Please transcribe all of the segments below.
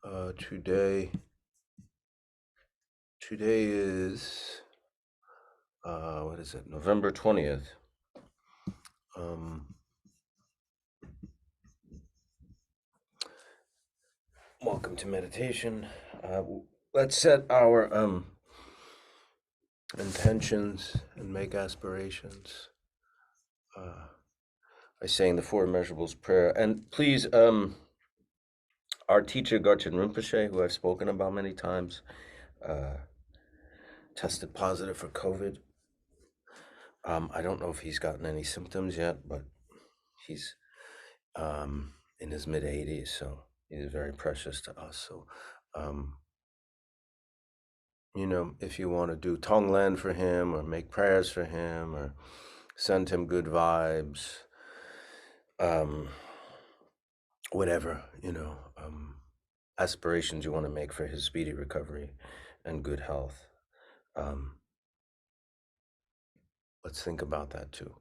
Today is what is it? November 20th. Welcome to meditation. Let's set our intentions and make aspirations by saying the Four Immeasurables prayer. And please, our teacher Garchen Rinpoche, who I've spoken about many times, tested positive for COVID. I don't know if he's gotten any symptoms yet, but he's in his mid-80s, so he's very precious to us. So, if you want to do Tonglen for him, or make prayers for him, or send him good vibes, whatever, aspirations you want to make for his speedy recovery and good health. Let's think about that too.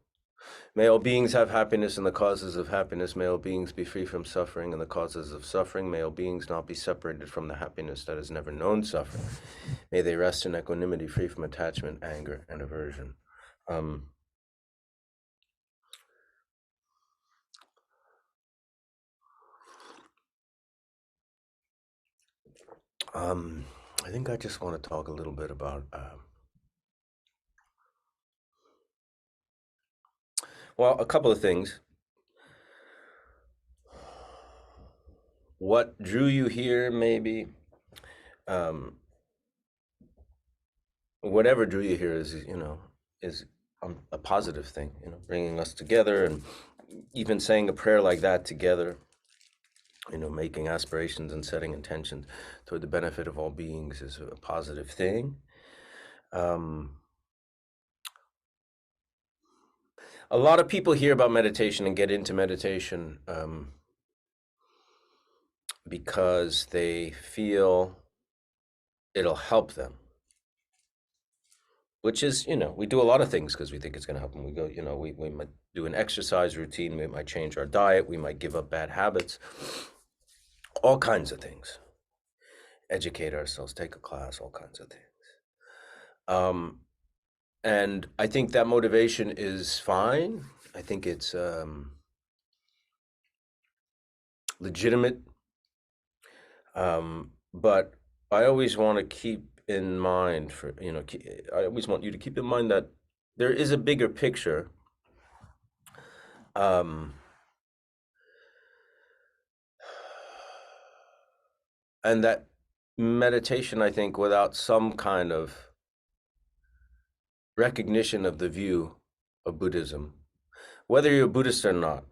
May all beings have happiness and the causes of happiness. May all beings be free from suffering and the causes of suffering. May all beings not be separated from the happiness that has never known suffering. May they rest in equanimity, free from attachment, anger, and aversion. I think I just want to talk a little bit about a couple of things. What drew you here, maybe? Whatever drew you here is a positive thing, bringing us together, and even saying a prayer like that together, making aspirations and setting intentions toward the benefit of all beings is a positive thing. A lot of people hear about meditation and get into meditation because they feel it'll help them, which is, we do a lot of things because we think it's going to help them. We go, we might do an exercise routine, we might change our diet, we might give up bad habits, all kinds of things. Educate ourselves, take a class, all kinds of things. And I think that motivation is fine. I think it's legitimate. But I always want to keep in mind I always want you to keep in mind that there is a bigger picture. And that meditation, I think, without some kind of recognition of the view of Buddhism, whether you're a Buddhist or not,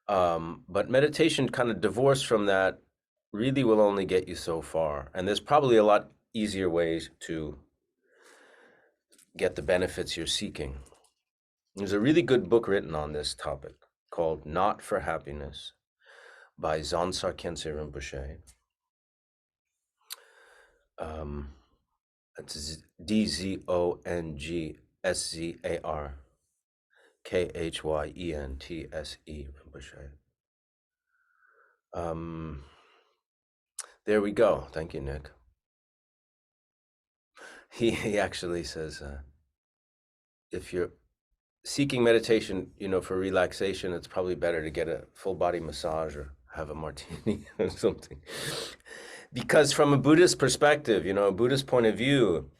but meditation kind of divorced from that really will only get you so far. And there's probably a lot easier ways to get the benefits you're seeking. There's a really good book written on this topic called Not for Happiness by Dzongsa Khyentse Rinpoche. It's DZONGSZAR KHYENTSE Rinpoche. There we go. Thank you, Nick. He actually says, if you're seeking meditation, for relaxation, it's probably better to get a full body massage or have a martini or something. Because from a Buddhist perspective, a Buddhist point of view,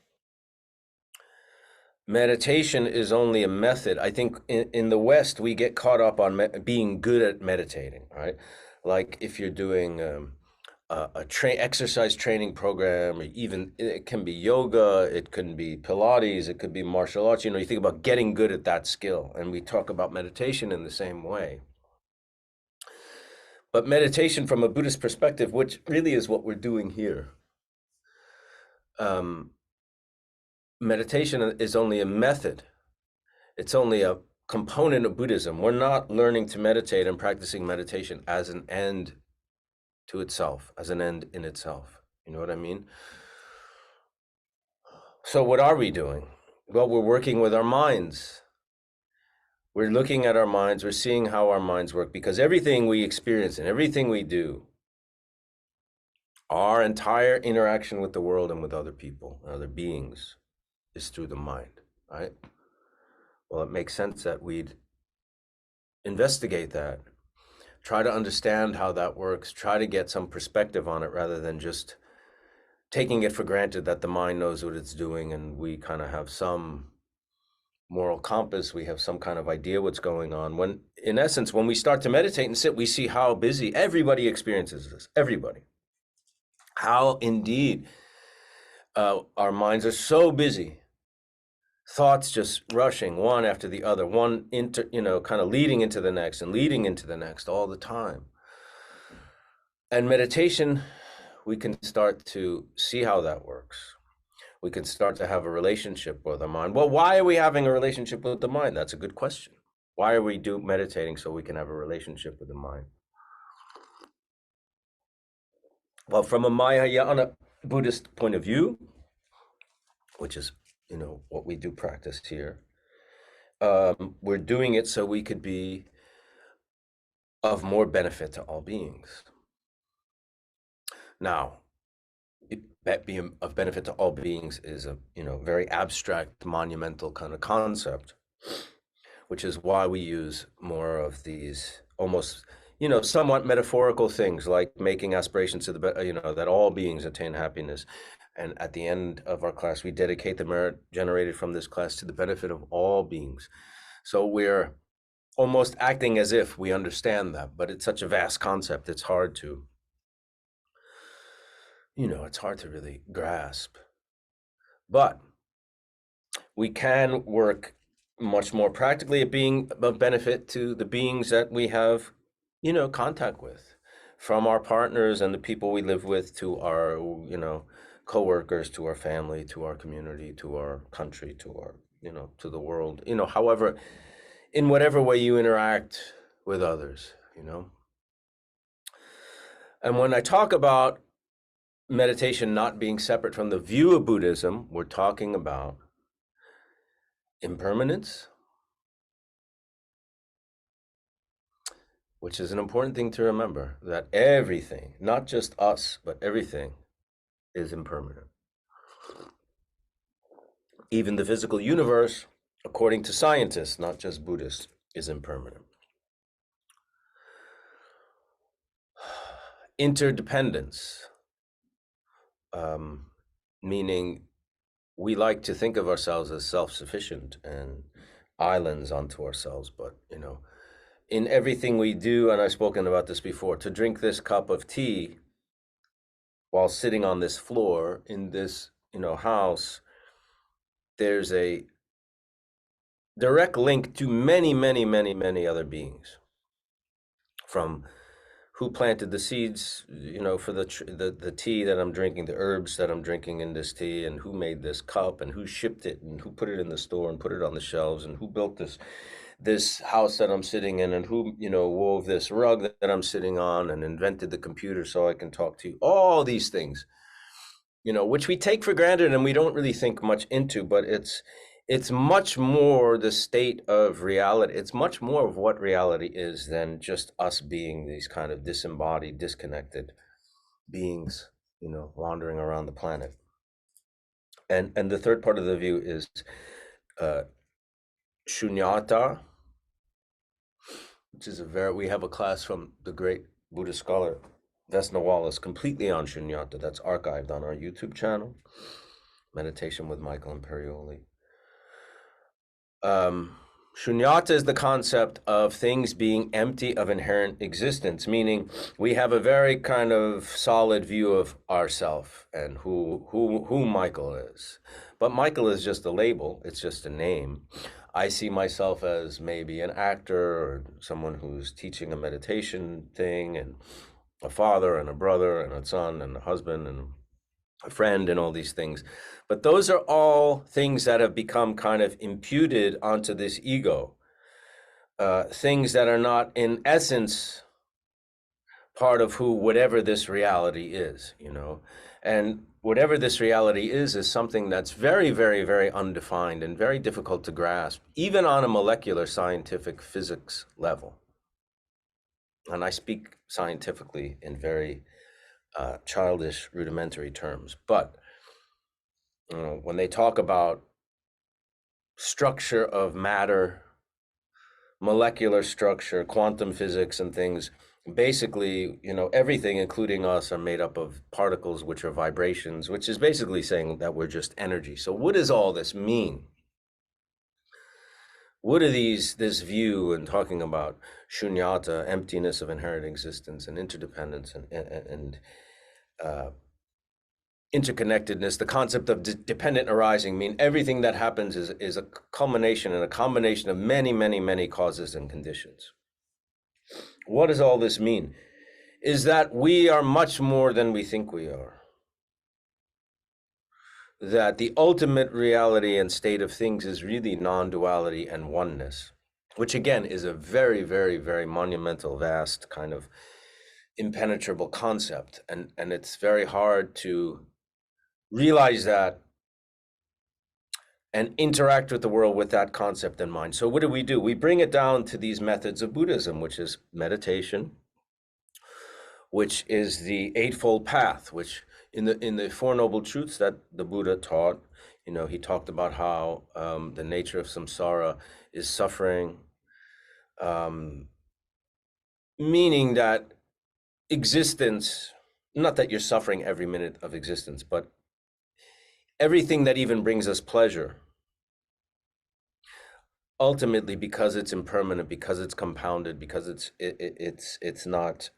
meditation is only a method. I think in the West, we get caught up on being good at meditating, right? Like if you're doing exercise training program, or even it can be yoga, it can be Pilates, it could be martial arts. You think about getting good at that skill, and we talk about meditation in the same way. But meditation from a Buddhist perspective, which really is what we're doing here, meditation is only a method. It's only a component of Buddhism. We're not learning to meditate and practicing meditation as an end to itself, as an end in itself. You know what I mean? So what are we doing? Well, we're working with our minds. We're looking at our minds. We're seeing how our minds work, because everything we experience and everything we do Our entire interaction with the world and with other people, other beings, is through the mind, right? Well, it makes sense that we'd investigate that, try to understand how that works, try to get some perspective on it rather than just taking it for granted that the mind knows what it's doing and we kind of have some moral compass, we have some kind of idea what's going on. When, in essence, when we start to meditate and sit, we see how busy everybody experiences this, everybody. How indeed our minds are so busy, thoughts just rushing one after the other, one kind of leading into the next and leading into the next all the time. And meditation, we can start to see how that works. We can start to have a relationship with the mind. Well, why are we having a relationship with the mind? That's a good question. Why are we meditating so we can have a relationship with the mind? Well, from a Mahayana Buddhist point of view, which is, what we do practice here, we're doing it so we could be of more benefit to all beings. Now, that being of benefit to all beings is a very abstract, monumental kind of concept, which is why we use more of these almost somewhat metaphorical things like making aspirations to the that all beings attain happiness. And at the end of our class, we dedicate the merit generated from this class to the benefit of all beings. So we're almost acting as if we understand that, but it's such a vast concept, it's hard to really grasp. But we can work much more practically at being of benefit to the beings that we have, contact with, from our partners and the people we live with, to our, co-workers, to our family, to our community, to our country, to our, to the world, however, in whatever way you interact with others, And when I talk about meditation not being separate from the view of Buddhism, we're talking about impermanence, which is an important thing to remember, that everything, not just us, but everything is impermanent. Even the physical universe, according to scientists, not just Buddhists, is impermanent. Interdependence, meaning we like to think of ourselves as self-sufficient and islands unto ourselves, but in everything we do, and I've spoken about this before, to drink this cup of tea while sitting on this floor in this house, there's a direct link to many, many, many, many other beings, from who planted the seeds, for the tea that I'm drinking, the herbs that I'm drinking in this tea, and who made this cup, and who shipped it, and who put it in the store and put it on the shelves, and who built this house that I'm sitting in, and who wove this rug that I'm sitting on, and invented the computer so I can talk to you. All these things, which we take for granted and we don't really think much into, but it's much more the state of reality. It's much more of what reality is than just us being these kind of disembodied, disconnected beings, wandering around the planet. And the third part of the view is shunyata, which is we have a class from the great Buddhist scholar Vesna Wallace completely on shunyata. That's archived on our YouTube channel, Meditation with Michael Imperioli. Shunyata is the concept of things being empty of inherent existence, meaning we have a very kind of solid view of ourself and who Michael is. But Michael is just a label, it's just a name. I see myself as maybe an actor or someone who's teaching a meditation thing, and a father and a brother and a son and a husband and a friend and all these things. But those are all things that have become kind of imputed onto this ego, things that are not in essence part of whatever this reality is, and whatever this reality is something that's very, very, very undefined and very difficult to grasp, even on a molecular scientific physics level. And I speak scientifically in very childish, rudimentary terms. But when they talk about structure of matter, molecular structure, quantum physics, and things, basically, everything, including us, are made up of particles, which are vibrations, which is basically saying that we're just energy. So what does all this mean? What are this view and talking about shunyata, emptiness of inherent existence, and interdependence, and interconnectedness, the concept of dependent arising, mean everything that happens is a culmination and a combination of many, many, many causes and conditions. What does all this mean? Is that we are much more than we think we are. That the ultimate reality and state of things is really non-duality and oneness, which again is a very, very, very monumental, vast, kind of impenetrable concept. And it's very hard to realize that and interact with the world with that concept in mind. So what do? We bring it down to these methods of Buddhism, which is meditation, which is the Eightfold Path, which in the Four Noble Truths that the Buddha taught, he talked about how the nature of samsara is suffering, meaning that existence, not that you're suffering every minute of existence, but everything that even brings us pleasure, ultimately, because it's impermanent, because it's compounded, because it's not,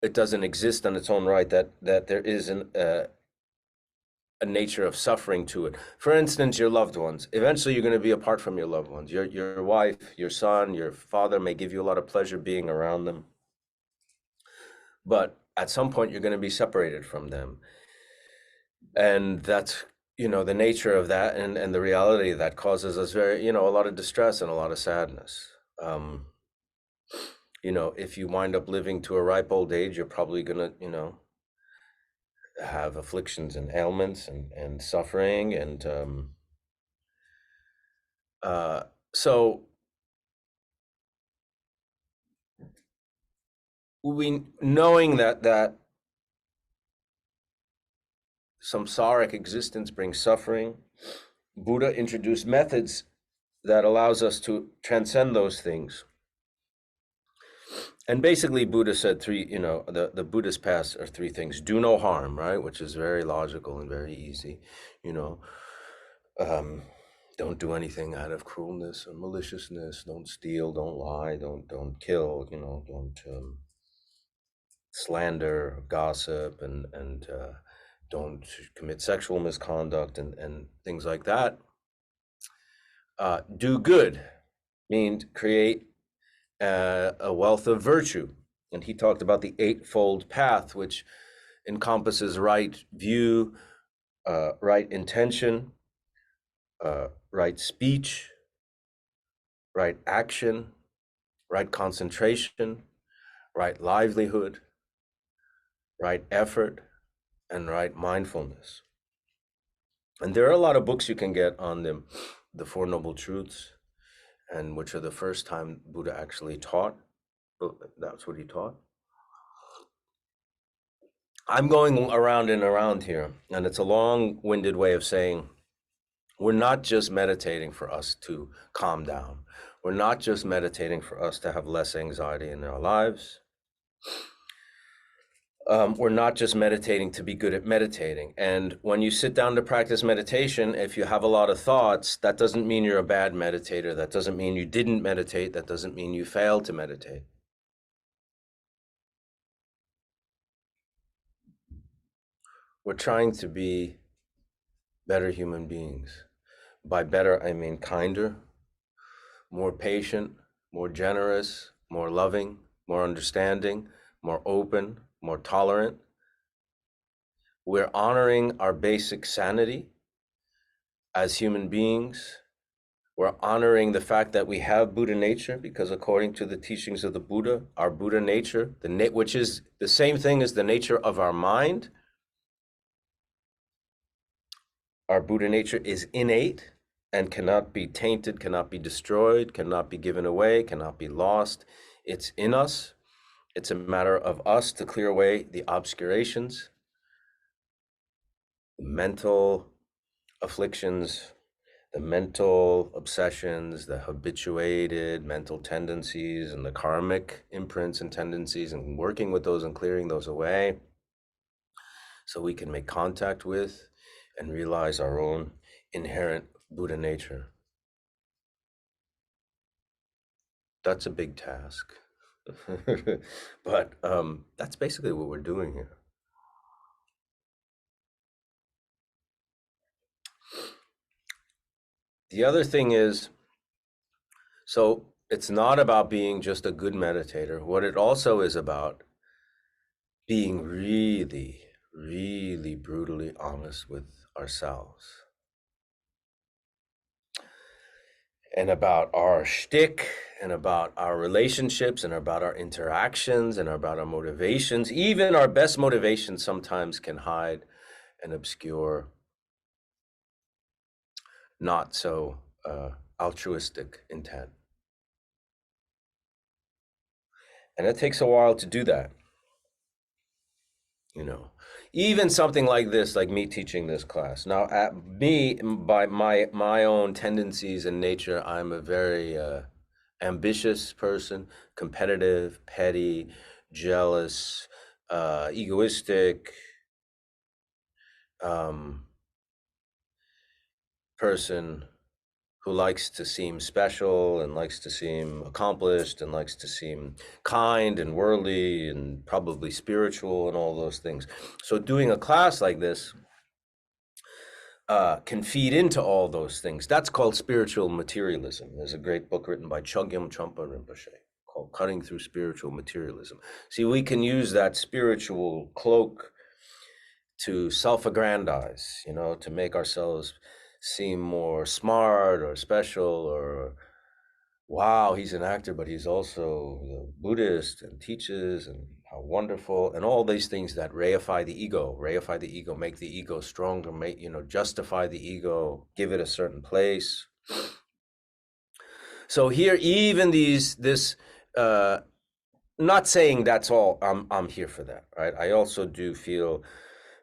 it doesn't exist on its own right, that there is a nature of suffering to it. For instance, your loved ones. Eventually, you're going to be apart from your loved ones. Your wife, your son, your father may give you a lot of pleasure being around them, but at some point, you're going to be separated from them. And that's, the nature of that and the reality of that causes us very, a lot of distress and a lot of sadness. If you wind up living to a ripe old age, you're probably going to, have afflictions and ailments and suffering. And so knowing that samsaric existence brings suffering, Buddha introduced methods that allows us to transcend those things. And basically, Buddha said three, the Buddhist paths are three things. Do no harm, right? Which is very logical and very easy. Don't do anything out of cruelness or maliciousness. Don't steal, don't lie, don't kill, don't slander, gossip, and don't commit sexual misconduct and things like that. Do good, means create a wealth of virtue. And he talked about the Eightfold Path, which encompasses right view, right intention, right speech, right action, right concentration, right livelihood, right effort, and right mindfulness. And there are a lot of books you can get on them, the Four Noble Truths, and which are the first time Buddha actually taught. That's what he taught. I'm going around and around here, and it's a long-winded way of saying we're not just meditating for us to calm down. We're not just meditating for us to have less anxiety in our lives. We're not just meditating to be good at meditating. And when you sit down to practice meditation, if you have a lot of thoughts, that doesn't mean you're a bad meditator. That doesn't mean you didn't meditate. That doesn't mean you failed to meditate. We're trying to be better human beings. By better, I mean kinder, more patient, more generous, more loving, more understanding, more open, more tolerant. We're honoring our basic sanity as human beings. We're honoring the fact that we have Buddha nature, because according to the teachings of the Buddha, our Buddha nature, which is the same thing as the nature of our mind, our Buddha nature is innate and cannot be tainted, cannot be destroyed, cannot be given away, cannot be lost. It's in us. It's a matter of us to clear away the obscurations, the mental afflictions, the mental obsessions, the habituated mental tendencies, and the karmic imprints and tendencies, and working with those and clearing those away so we can make contact with and realize our own inherent Buddha nature. That's a big task. But that's basically what we're doing here. The other thing is, so it's not about being just a good meditator. What it also is about being really, really brutally honest with ourselves and about our shtick and about our relationships and about our interactions and about our motivations. Even our best motivations sometimes can hide and obscure not so altruistic intent. And it takes a while to do that. You know, even something like this, like me teaching this class. Now, at me, by my own tendencies and nature, I'm a very ambitious person, competitive, petty, jealous, egoistic person who likes to seem special and likes to seem accomplished and likes to seem kind and worldly and probably spiritual and all those things. So doing a class like this can feed into all those things. That's called spiritual materialism. There's a great book written by Chogyam Trungpa Rinpoche called Cutting Through Spiritual Materialism. See, we can use that spiritual cloak to self-aggrandize, you know, to make ourselves seem more smart or special, or wow, he's an actor, but he's also a Buddhist and teaches, and how wonderful, and all these things that reify the ego, make the ego stronger, make, you know, justify the ego, give it a certain place. So here, even not saying that's all, I'm here for that, right? I also do feel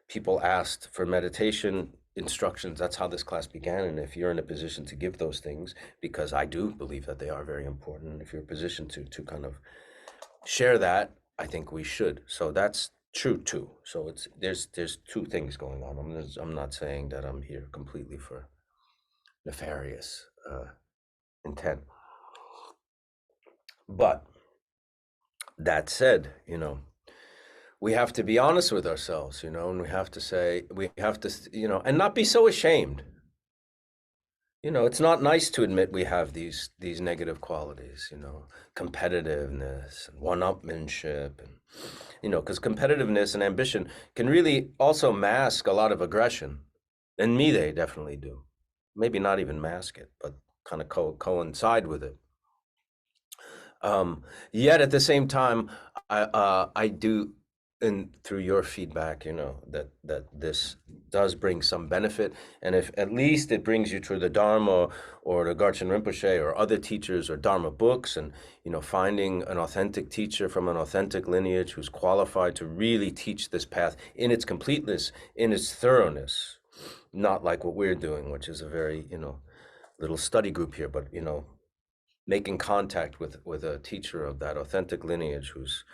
people asked for meditation instructions. That's how this class began. And if you're in a position to give those things, because I do believe that they are very important, if you're in a position to kind of share that, I think we should. So that's true too. So there's two things going on. I'm not saying that I'm here completely for nefarious intent. But that said, you know, we have to be honest with ourselves, you know, and we have to, you know, and not be so ashamed. You know, it's not nice to admit we have these negative qualities, you know, competitiveness and one-upmanship, and, you know, because competitiveness and ambition can really also mask a lot of aggression. And me, they definitely do. Maybe not even mask it, but kind of coincide with it. Yet at the same time, I do, and through your feedback, you know, that this does bring some benefit, and if at least it brings you to the Dharma or the Garchen Rinpoche or other teachers or Dharma books, and, you know, finding an authentic teacher from an authentic lineage who's qualified to really teach this path in its completeness, in its thoroughness, not like what we're doing, which is a very, you know, little study group here, but, you know, making contact with a teacher of that authentic lineage who's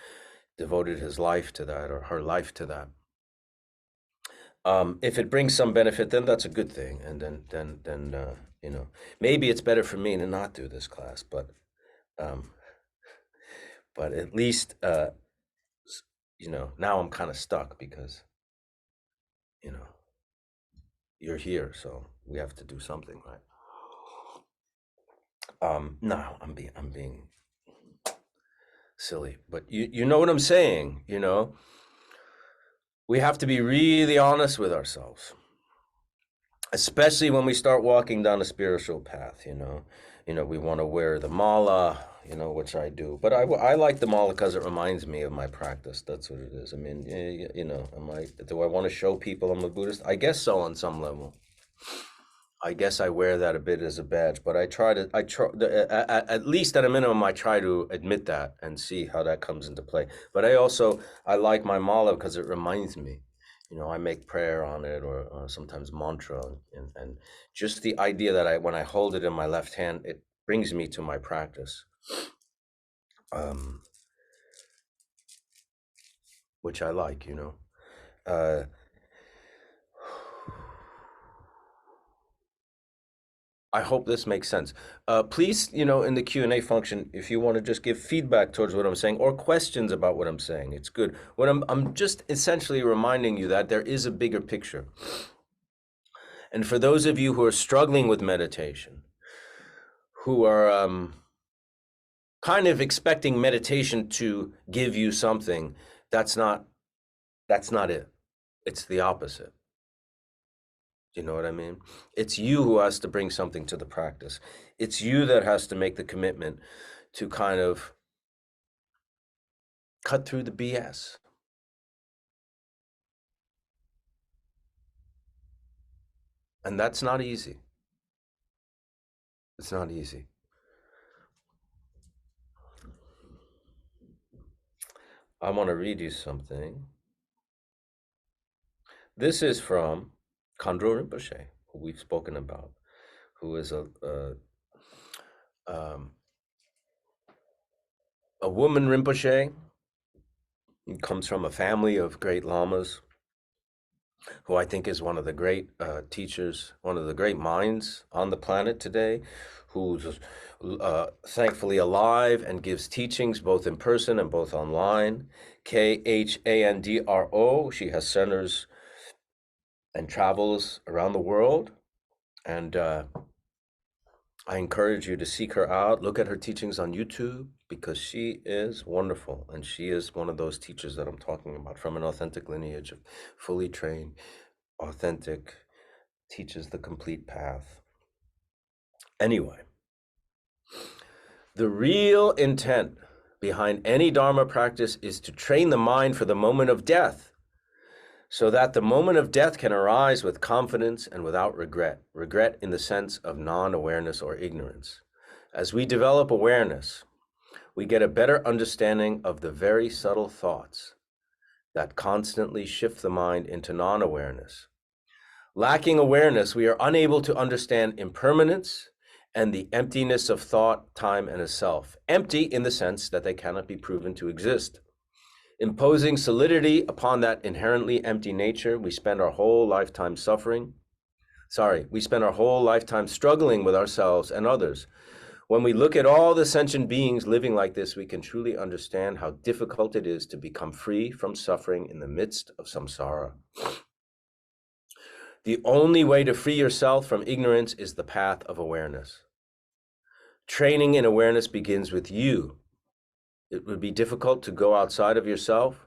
devoted his life to that or her life to that. If it brings some benefit, then that's a good thing. And then you know, maybe it's better for me to not do this class, but at least you know, now I'm kind of stuck because, you know, you're here, so we have to do something, right? No, I'm being silly, but you know what I'm saying, you know? We have to be really honest with ourselves, especially when we start walking down a spiritual path, you know. You know, we want to wear the mala, you know, which I do. But I like the mala because it reminds me of my practice. That's what it is. I mean, you know, do I want to show people I'm a Buddhist? I guess so on some level. I guess I wear that a bit as a badge, but at least at a minimum, I try to admit that and see how that comes into play. But I like my mala because it reminds me, I make prayer on it or sometimes mantra, and just the idea that when I hold it in my left hand, it brings me to my practice, which I like, Uh, I hope this makes sense. Please, in the Q&A function, if you want to just give feedback towards what I'm saying or questions about what I'm saying, it's good. I'm just essentially reminding you that there is a bigger picture. And for those of you who are struggling with meditation, who are kind of expecting meditation to give you something, that's not it. It's the opposite. Do you know what I mean? It's you who has to bring something to the practice. It's you that has to make the commitment to kind of cut through the BS. And that's not easy. It's not easy. I want to read you something. This is from Khandro Rinpoche, who we've spoken about, who is a woman Rinpoche. He comes from a family of great lamas, who I think is one of the great teachers, one of the great minds on the planet today, who's thankfully alive and gives teachings both in person and both online. Khandro. She has centers and travels around the world. And I encourage you to seek her out, look at her teachings on YouTube, because she is wonderful. And she is one of those teachers that I'm talking about, from an authentic lineage of fully trained, authentic, teaches the complete path. Anyway, the real intent behind any Dharma practice is to train the mind for the moment of death, so that the moment of death can arise with confidence and without regret. Regret in the sense of non-awareness or ignorance. As we develop awareness, we get a better understanding of the very subtle thoughts that constantly shift the mind into non-awareness. Lacking awareness, we are unable to understand impermanence and the emptiness of thought, time, and a self. Empty in the sense that they cannot be proven to exist. Imposing solidity upon that inherently empty nature, we spend our whole lifetime struggling with ourselves and others. When we look at all the sentient beings living like this, we can truly understand how difficult it is to become free from suffering in the midst of samsara. The only way to free yourself from ignorance is the path of awareness. Training in awareness begins with you. It would be difficult to go outside of yourself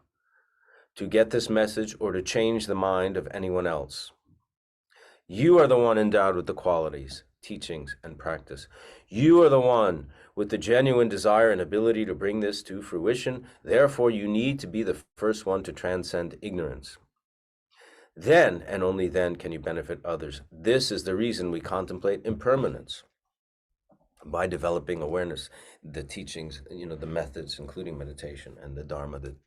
to get this message or to change the mind of anyone else. You are the one endowed with the qualities, teachings, and practice. You are the one with the genuine desire and ability to bring this to fruition. Therefore, you need to be the first one to transcend ignorance. Then, and only then, can you benefit others. This is the reason we contemplate impermanence. By developing awareness, the teachings, the methods, including meditation and the Dharma, the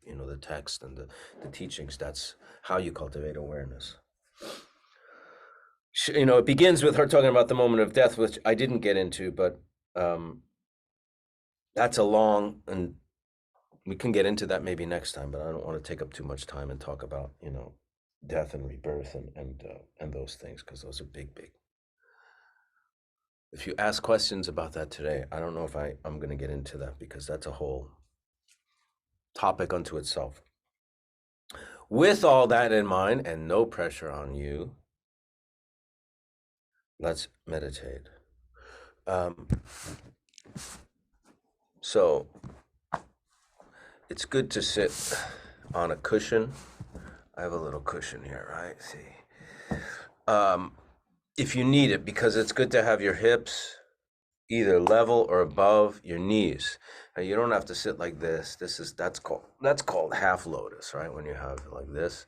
text and the teachings, that's how you cultivate awareness. It begins with her talking about the moment of death, which I didn't get into, but that's a long, and we can get into that maybe next time, but I don't want to take up too much time and talk about, death and rebirth and those things, because those are big. If you ask questions about that today, I don't know if I'm going to get into that, because that's a whole topic unto itself. With all that in mind, and no pressure on you, let's meditate. So it's good to sit on a cushion. I have a little cushion here, right? See. If you need it, because it's good to have your hips either level or above your knees. Now, you don't have to sit like this. That's called half lotus, right? When you have like this.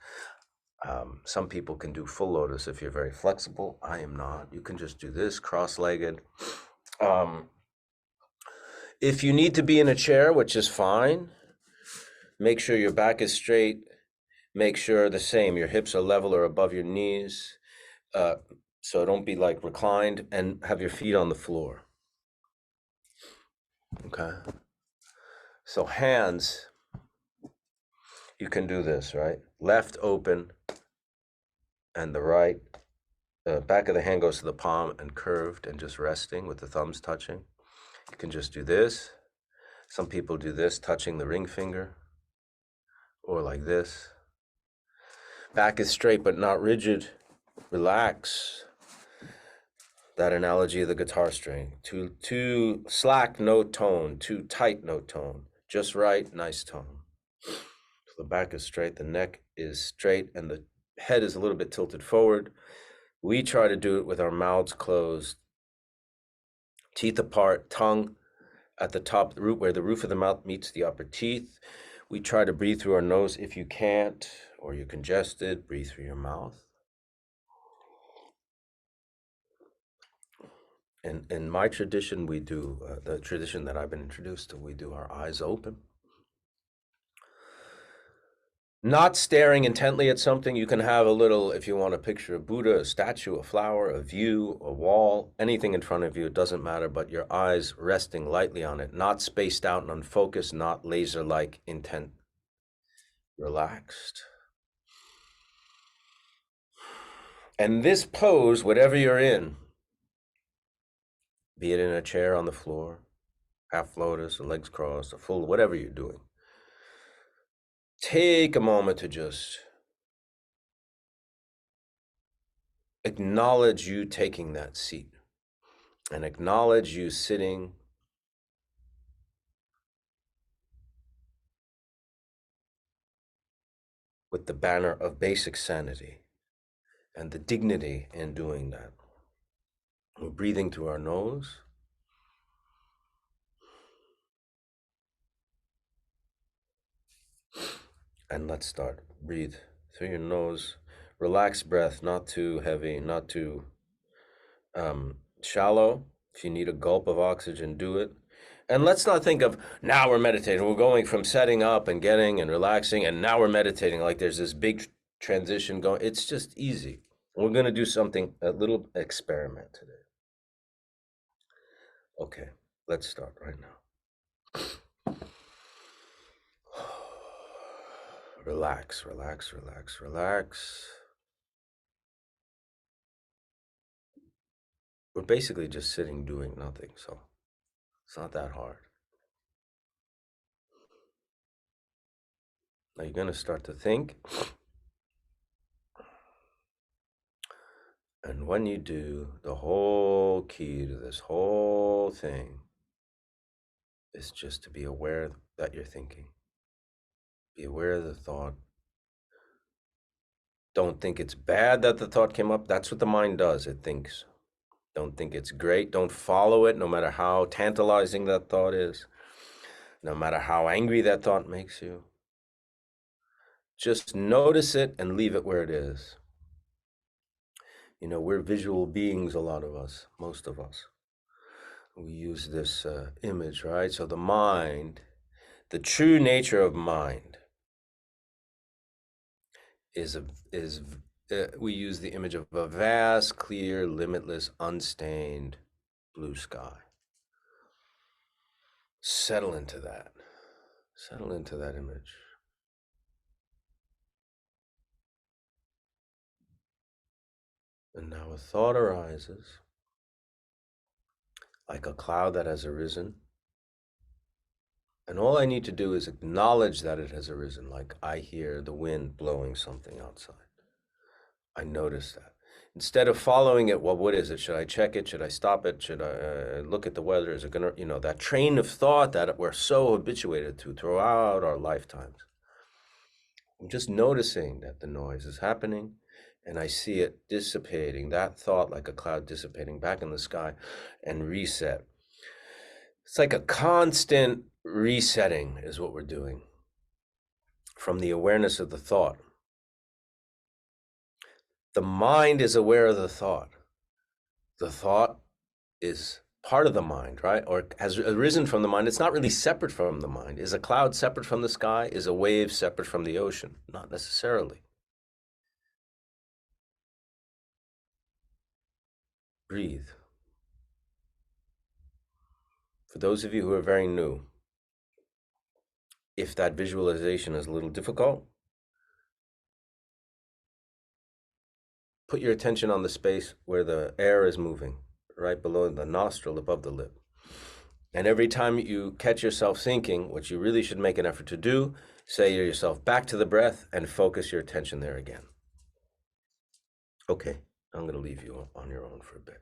Some people can do full lotus if you're very flexible. I am not. You can just do this cross-legged. Um, if you need to be in a chair, which is fine, make sure your back is straight. Make sure the same, your hips are level or above your knees. So don't be like reclined, and have your feet on the floor. Okay. So hands, you can do this, right? Left open and the right. Back of the hand goes to the palm and curved and just resting with the thumbs touching. You can just do this. Some people do this, touching the ring finger, or like this. Back is straight but not rigid. Relax. That analogy of the guitar string. Too slack, no tone. Too tight, no tone. Just right, nice tone. So the back is straight, the neck is straight, and the head is a little bit tilted forward. We try to do it with our mouths closed, teeth apart, tongue at the top of the root where the roof of the mouth meets the upper teeth. We try to breathe through our nose. If you can't, or you're congested, breathe through your mouth. And in my tradition, we do, the tradition that I've been introduced to, we do our eyes open. Not staring intently at something. You can have a little, if you want a picture of Buddha, a statue, a flower, a view, a wall, anything in front of you, it doesn't matter, but your eyes resting lightly on it, not spaced out and unfocused, not laser-like intent, relaxed. And this pose, whatever you're in, be it in a chair on the floor, half lotus, or legs crossed, or full, whatever you're doing, take a moment to just acknowledge you taking that seat and acknowledge you sitting with the banner of basic sanity and the dignity in doing that. We're breathing through our nose. And let's start. Breathe through your nose. Relaxed breath, not too heavy, not too shallow. If you need a gulp of oxygen, do it. And let's not think of now we're meditating. We're going from setting up and getting and relaxing, and now we're meditating like there's this big transition going. It's just easy. We're going to do something, a little experiment today. Okay, let's start right now. Relax, relax, relax, relax. We're basically just sitting doing nothing, so it's not that hard. Now you're going to start to think. And when you do, the whole key to this whole thing is just to be aware that you're thinking. Be aware of the thought. Don't think it's bad that the thought came up. That's what the mind does. It thinks. Don't think it's great. Don't follow it, no matter how tantalizing that thought is, no matter how angry that thought makes you. Just notice it and leave it where it is. You know, we're visual beings, a lot of us, most of us. We use this image, right? So the mind, the true nature of mind is we use the image of a vast, clear, limitless, unstained blue sky. Settle into that. Settle into that image. And now a thought arises, like a cloud that has arisen. And all I need to do is acknowledge that it has arisen, like I hear the wind blowing something outside. I notice that. Instead of following it, well, what is it? Should I check it? Should I stop it? Should I look at the weather? Is it going to, you know, that train of thought that we're so habituated to throughout our lifetimes. I'm just noticing that the noise is happening and I see it dissipating, that thought like a cloud dissipating back in the sky and reset. It's like a constant resetting is what we're doing from the awareness of the thought. The mind is aware of the thought. The thought is part of the mind, right? Or has arisen from the mind. It's not really separate from the mind. Is a cloud separate from the sky? Is a wave separate from the ocean? Not necessarily. Breathe. For those of you who are very new, if that visualization is a little difficult, put your attention on the space where the air is moving, right below the nostril, above the lip. And every time you catch yourself thinking, what you really should make an effort to do, say to yourself, back to the breath, and focus your attention there again. Okay, I'm going to leave you on your own for a bit.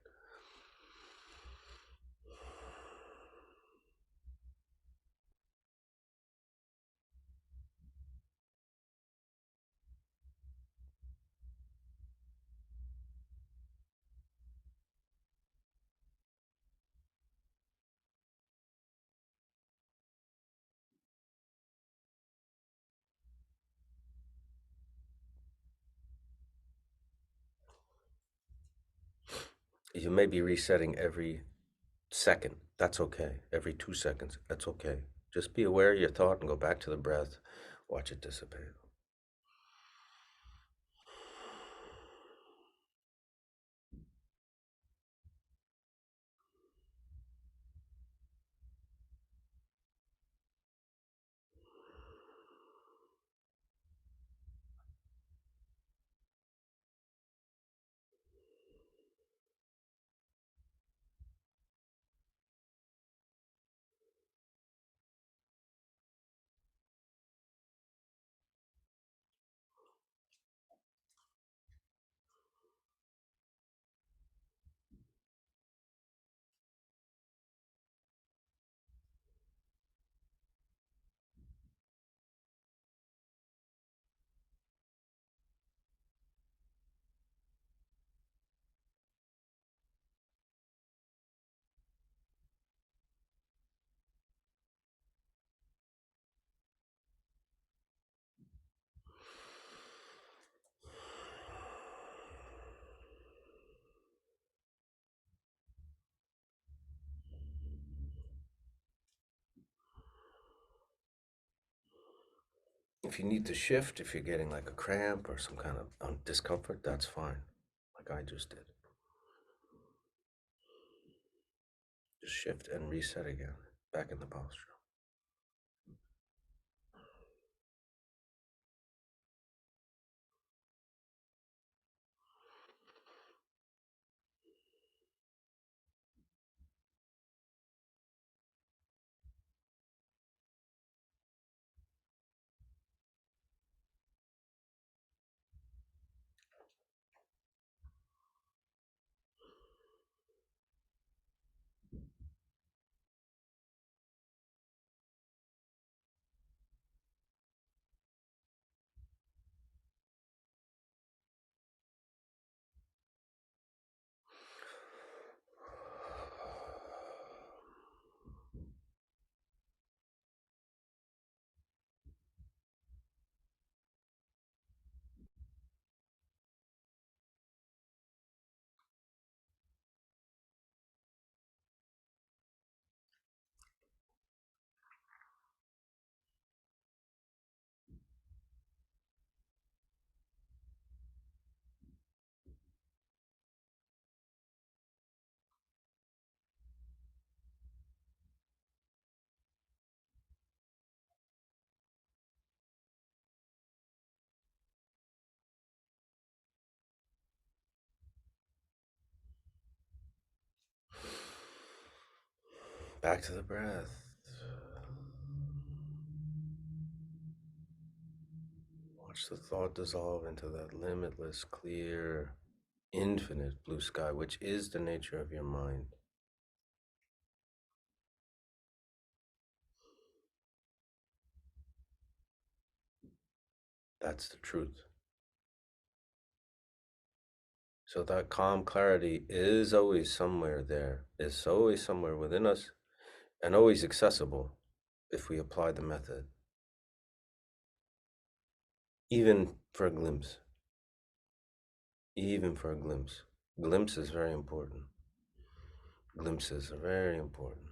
You may be resetting every second. That's okay. Every 2 seconds. That's okay. Just be aware of your thought and go back to the breath. Watch it dissipate. If you need to shift, if you're getting like a cramp or some kind of discomfort, that's fine, like I just did. Just shift and reset again, back in the posture. Back to the breath. Watch the thought dissolve into that limitless, clear, infinite blue sky, which is the nature of your mind. That's the truth. So that calm clarity is always somewhere there. It's always somewhere within us and always accessible if we apply the method, even for a glimpse. even for a glimpse. Glimpse is very important. Glimpses are very important.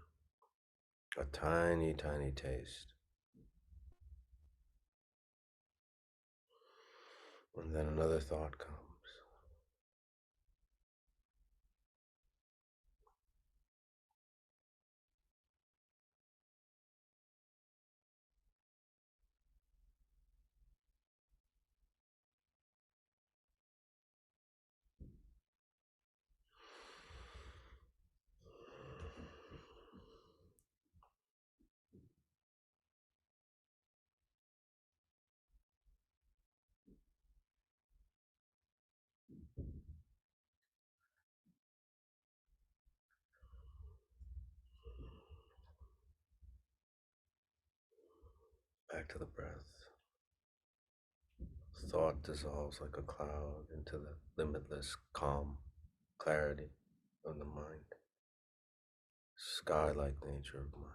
A tiny, tiny taste. And then another thought comes. Back to the breath. Thought dissolves like a cloud into the limitless calm, clarity of the mind. Sky-like nature of mind.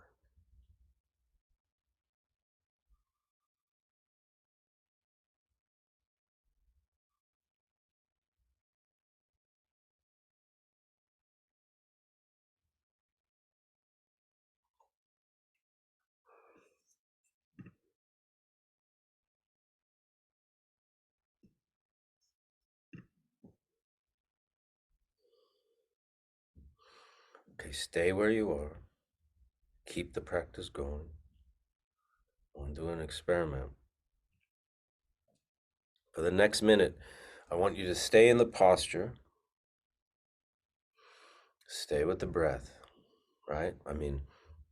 Okay, stay where you are. Keep the practice going. I'll do an experiment. For the next minute, I want you to stay in the posture. Stay with the breath, right? I mean,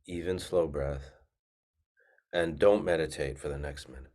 even slow breath. And don't meditate for the next minute.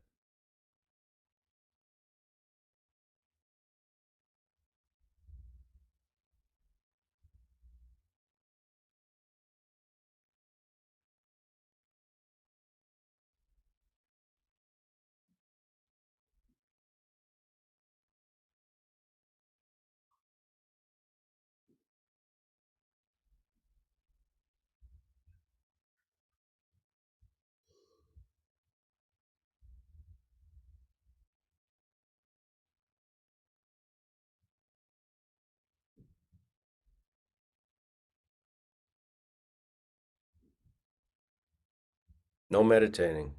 No meditating.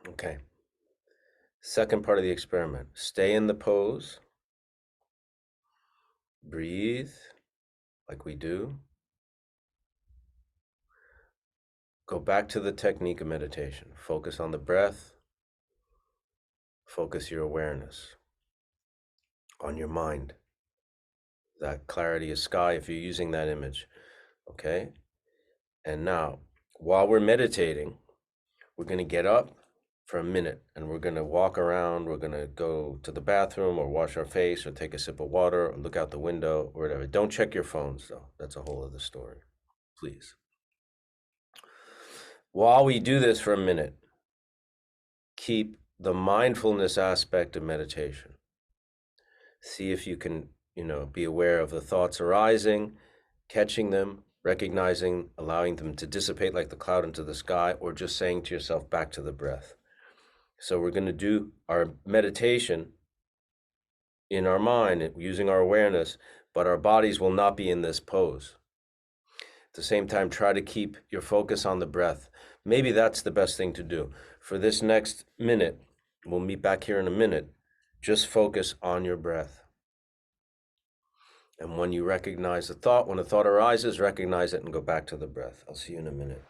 Okay. Second part of the experiment. Stay in the pose. Breathe like we do. Go back to the technique of meditation. Focus on the breath. Focus your awareness on your mind. That clarity of sky, if you're using that image. Okay? And now, while we're meditating, we're going to get up for a minute and we're going to walk around. We're going to go to the bathroom or wash our face or take a sip of water or look out the window or whatever. Don't check your phones, though. That's a whole other story. Please. While we do this for a minute, keep the mindfulness aspect of meditation. See if you can, be aware of the thoughts arising, catching them, recognizing, allowing them to dissipate like the cloud into the sky, or just saying to yourself, back to the breath. So we're going to do our meditation in our mind, using our awareness, but our bodies will not be in this pose. At the same time, try to keep your focus on the breath. Maybe that's the best thing to do. For this next minute, we'll meet back here in a minute, just focus on your breath. And when you recognize the thought, when a thought arises, recognize it and go back to the breath. I'll see you in a minute.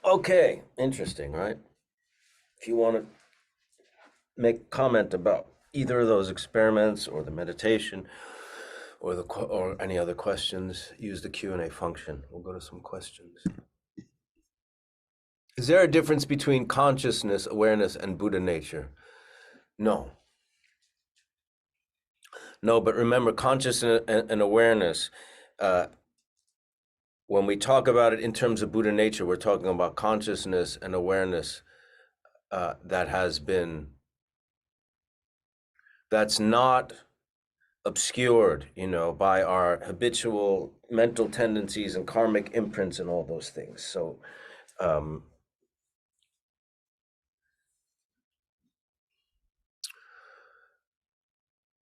Okay, interesting, right? If you want to make comment about either of those experiments or the meditation or or any other questions, use the Q&A function. We'll go to some questions. Is there a difference between consciousness, awareness, and Buddha nature? No. No, but remember, consciousness and awareness, uh, when we talk about it in terms of Buddha nature, we're talking about consciousness and awareness that has been, that's not obscured, by our habitual mental tendencies and karmic imprints and all those things. So, um,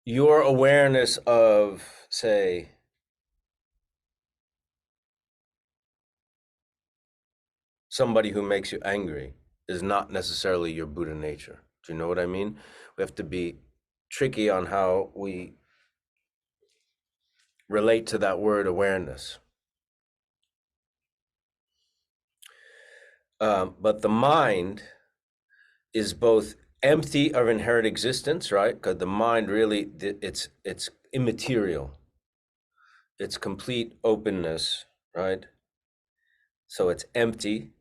your awareness of, say, somebody who makes you angry is not necessarily your Buddha nature. Do you know what I mean? We have to be tricky on how we relate to that word awareness. But the mind is both empty of inherent existence, right? Because the mind really, it's immaterial. It's complete openness, right? So it's empty,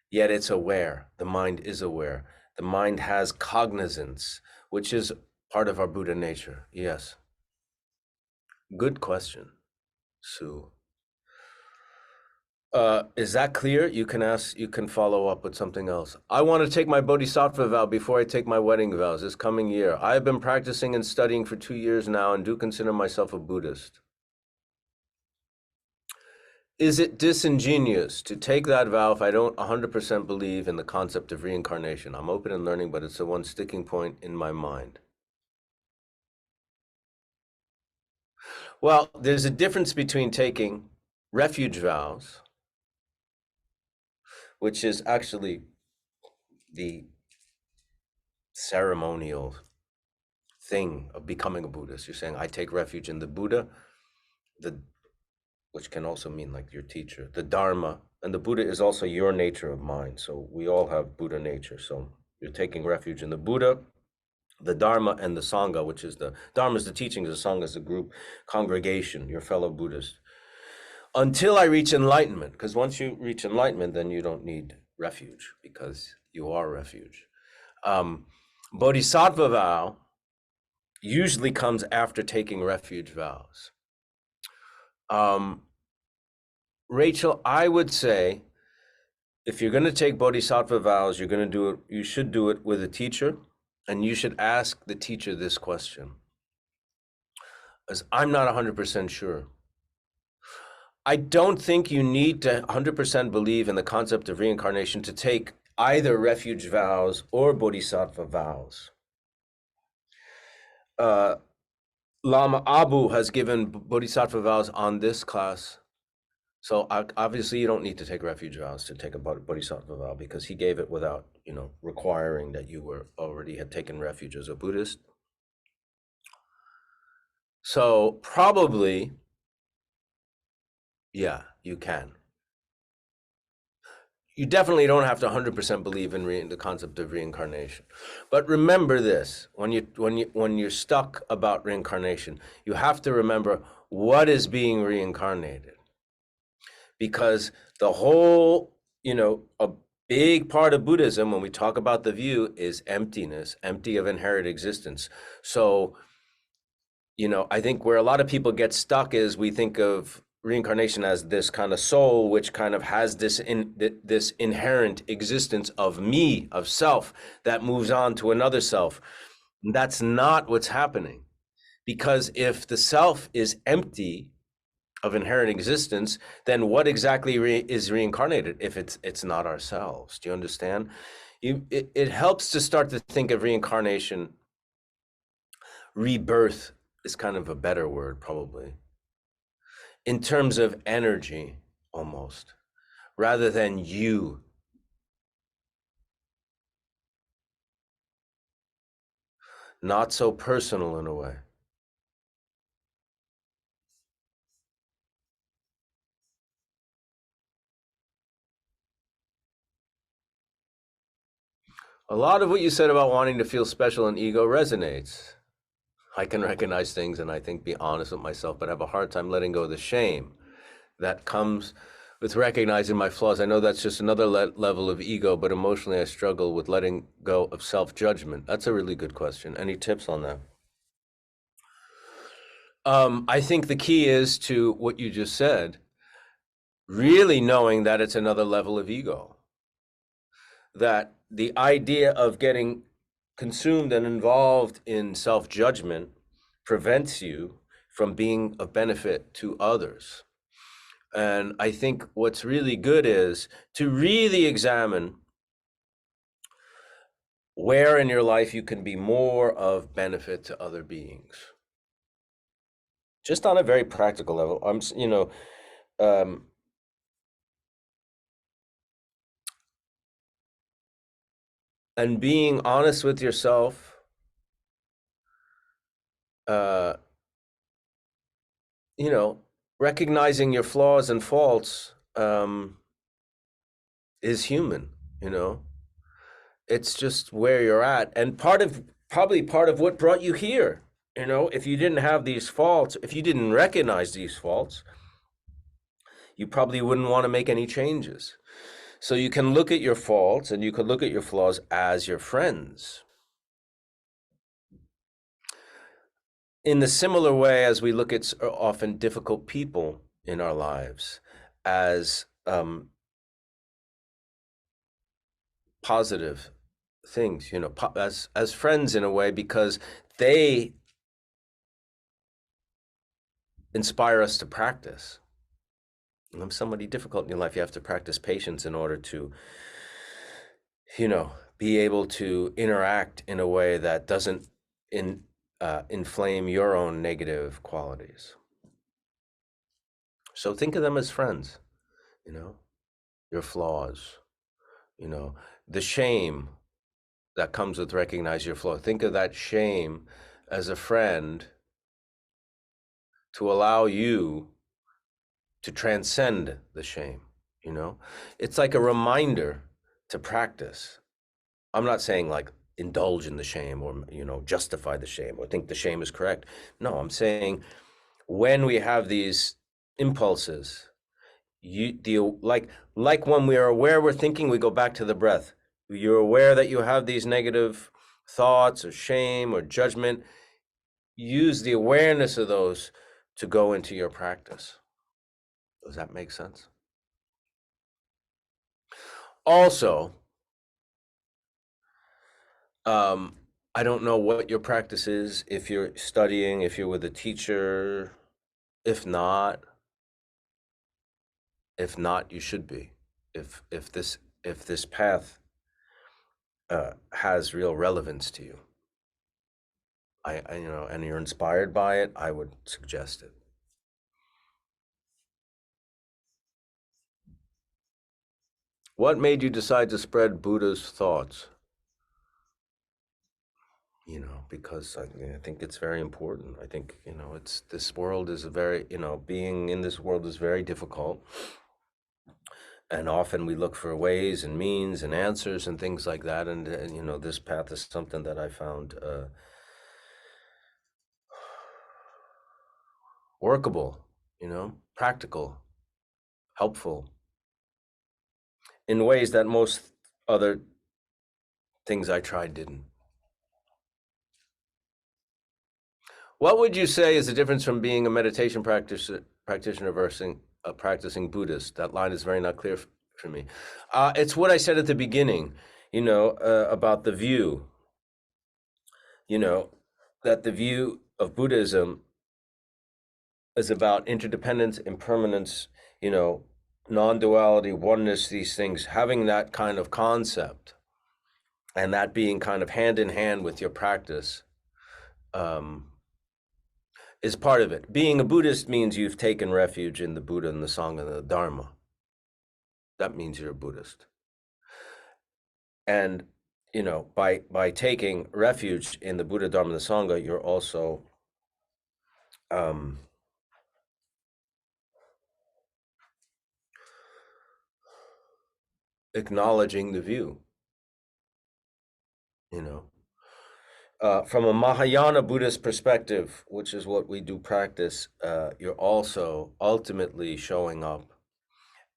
yet it's aware. The mind is aware. The mind has cognizance, which is part of our Buddha nature. Yes. Good question, Sue. Is that clear? You can follow up with something else. I want to take my bodhisattva vow before I take my wedding vows this coming year. I have been practicing and studying for 2 years now and do consider myself a Buddhist. Is it disingenuous to take that vow if I don't 100% believe in the concept of reincarnation? I'm open and learning, but it's the one sticking point in my mind. Well, there's a difference between taking refuge vows, which is actually the ceremonial thing of becoming a Buddhist. You're saying, I take refuge in the Buddha, the which can also mean like your teacher, the Dharma, and the Buddha is also your nature of mind. So we all have Buddha nature. So you're taking refuge in the Buddha, the Dharma, and the Sangha, which is the Dharma is the teachings, the Sangha is the group, congregation, your fellow Buddhist. Until I reach enlightenment, because once you reach enlightenment, then you don't need refuge because you are refuge. Bodhisattva vow usually comes after taking refuge vows. Rachel, I would say if you're going to take bodhisattva vows, you're going to do it, you should do it with a teacher, and you should ask the teacher this question. As I'm not 100% sure. I don't think you need to 100% believe in the concept of reincarnation to take either refuge vows or bodhisattva vows. Lama Abu has given bodhisattva vows on this class. So obviously you don't need to take refuge vows to take a bodhisattva vow because he gave it without, requiring that you were already had taken refuge as a Buddhist. So probably, yeah, you can. You definitely don't have to 100% believe in the concept of reincarnation. But remember this, when you're stuck about reincarnation, you have to remember what is being reincarnated. Because the whole, a big part of Buddhism, when we talk about the view, is emptiness, empty of inherent existence. So, I think where a lot of people get stuck is we think of reincarnation as this kind of soul, which kind of has this inherent existence of me, of self, that moves on to another self. And that's not what's happening. Because if the self is empty of inherent existence, then what exactly is reincarnated if it's not ourselves? Do you understand? It helps to start to think of reincarnation. Rebirth is kind of a better word, probably, in terms of energy, almost, rather than you. Not so personal in a way. A lot of what you said about wanting to feel special and ego resonates. I can recognize things and I think be honest with myself, but have a hard time letting go of the shame that comes with recognizing my flaws. I know that's just another level of ego, but emotionally I struggle with letting go of self-judgment. That's a really good question. Any tips on that? I think the key is to what you just said, really knowing that it's another level of ego. That the idea of getting consumed and involved in self-judgment prevents you from being of benefit to others. And I think what's really good is to really examine where in your life you can be more of benefit to other beings. Just on a very practical level, um, and being honest with yourself, uh, you know, recognizing your flaws and faults is human, you know. It's just where you're at. And probably part of what brought you here, you know, if you didn't have these faults, if you didn't recognize these faults, you probably wouldn't want to make any changes. So you can look at your faults and you can look at your flaws as your friends. In the similar way as we look at often difficult people in our lives as positive things, you know, as friends in a way, because they inspire us to practice. When somebody difficult in your life, you have to practice patience in order to, you know, be able to interact in a way that doesn't inflame your own negative qualities. So think of them as friends, you know, your flaws, you know, the shame that comes with recognize your flaw. Think of that shame as a friend to allow you to transcend the shame, you know? It's like a reminder to practice. I'm not saying like indulge in the shame or, you know, justify the shame or think the shame is correct. No, I'm saying when we have these impulses, like when we are aware we're thinking, we go back to the breath. You're aware that you have these negative thoughts or shame or judgment. Use the awareness of those to go into your practice. Does that make sense? Also, um, I don't know what your practice is, if you're studying, if you're with a teacher. If not, you should be. If this path has real relevance to you, you know, and you're inspired by it, I would suggest it. What made you decide to spread Buddha's thoughts? You know, because I think it's very important. I think, you know, this world is a very, you know, being in this world is very difficult. And often we look for ways and means and answers and things like that. And you know, this path is something that I found workable, you know, practical, helpful in ways that most other things I tried didn't. What would you say is the difference from being a meditation practitioner versus a practicing Buddhist? That line is very not clear for me. It's what I said at the beginning, you know, about the view, you know, that the view of Buddhism is about interdependence, impermanence, you know, non-duality, oneness, these things, having that kind of concept and that being kind of hand in hand with your practice um, is part of it. Being a Buddhist means you've taken refuge in the Buddha and the Sangha and the Dharma. That means you're a Buddhist. And, you know, by taking refuge in the Buddha, Dharma, and the Sangha, you're also um, acknowledging the view. you know. From a Mahayana Buddhist perspective, which is what we do practice, you're also ultimately showing up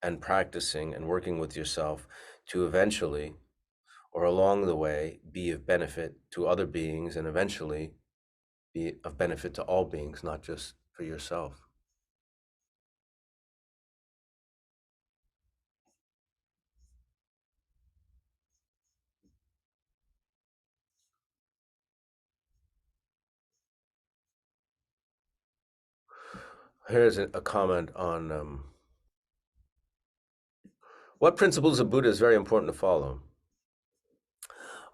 and practicing and working with yourself to eventually, or along the way, be of benefit to other beings and eventually be of benefit to all beings, not just for yourself. Here's a comment on what principles of Buddha is very important to follow.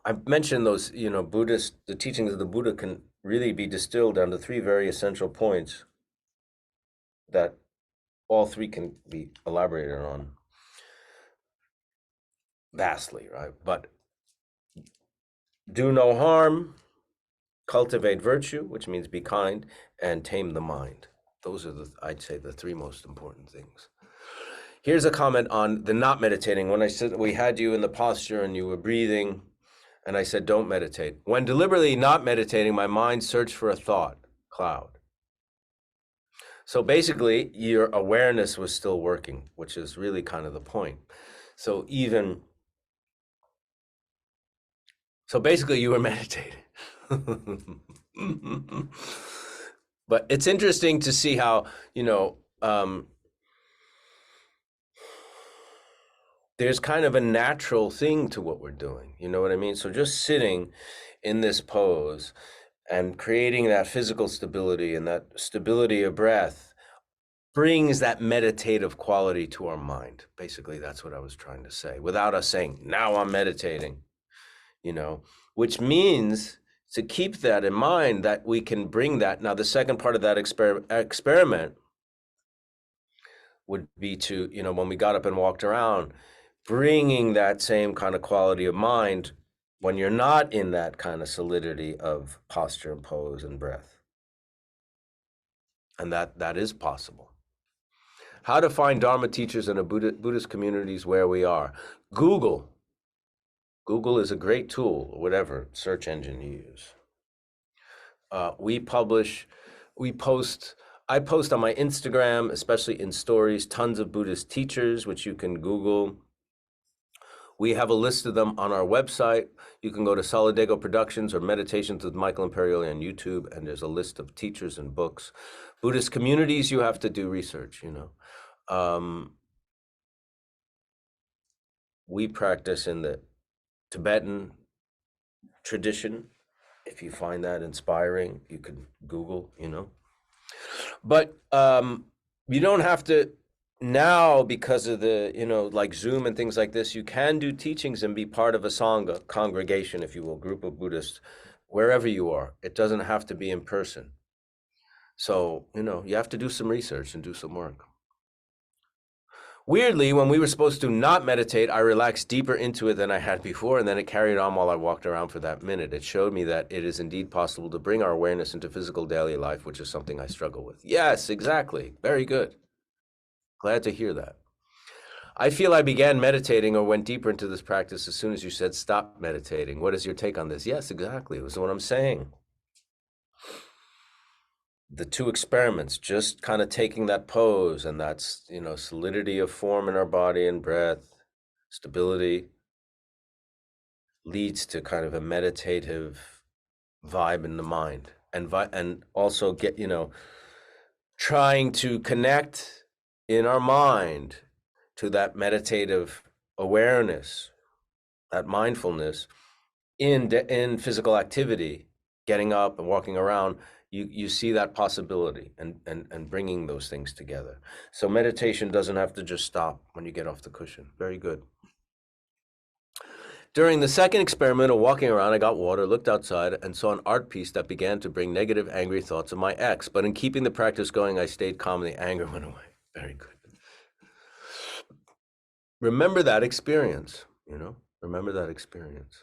I've mentioned those, the teachings of the Buddha can really be distilled down to three very essential points that all three can be elaborated on vastly, right? But do no harm, cultivate virtue, which means be kind, and tame the mind. Those are I'd say, the three most important things. Here's a comment on the not meditating. When I said we had you in the posture and you were breathing, and I said, don't meditate. When deliberately not meditating, my mind searched for a thought cloud. So basically, your awareness was still working, which is really kind of the point. So basically, you were meditating. But it's interesting to see how, there's kind of a natural thing to what we're doing. You know what I mean? So just sitting in this pose and creating that physical stability and that stability of breath brings that meditative quality to our mind. Basically, that's what I was trying to say, without us saying, now I'm meditating, which means to keep that in mind, that we can bring that. Now, the second part of that experiment would be to, when we got up and walked around, bringing that same kind of quality of mind when you're not in that kind of solidity of posture and pose and breath. And that is possible. How to find Dharma teachers in a Buddhist communities where we are. Google is a great tool, whatever search engine you use. I post on my Instagram, especially in stories, tons of Buddhist teachers, which you can Google. We have a list of them on our website. You can go to Solidago Productions or Meditations with Michael Imperioli on YouTube, and there's a list of teachers and books. Buddhist communities, you have to do research, We practice in the Tibetan tradition. If you find that inspiring, you can Google, But you don't have to now, because of the, like Zoom and things like this, you can do teachings and be part of a Sangha, congregation, if you will, group of Buddhists, wherever you are. It doesn't have to be in person. So, you have to do some research and do some work. Weirdly, when we were supposed to not meditate, I relaxed deeper into it than I had before, and then it carried on while I walked around for that minute. It showed me that it is indeed possible to bring our awareness into physical daily life, which is something I struggle with. Yes, exactly. Very good. Glad to hear that. I feel I began meditating or went deeper into this practice as soon as you said stop meditating. What is your take on this? Yes, exactly. It was what I'm saying. The two experiments, just kind of taking that pose, and that's, solidity of form in our body and breath, stability, leads to kind of a meditative vibe in the mind, and also get, trying to connect in our mind to that meditative awareness, that mindfulness in physical activity, getting up and walking around. You see that possibility and bringing those things together. So meditation doesn't have to just stop when you get off the cushion. Very good. During the second experiment of walking around, I got water, looked outside, and saw an art piece that began to bring negative, angry thoughts of my ex. But in keeping the practice going, I stayed calm and the anger went away. Very good. Remember that experience, Remember that experience.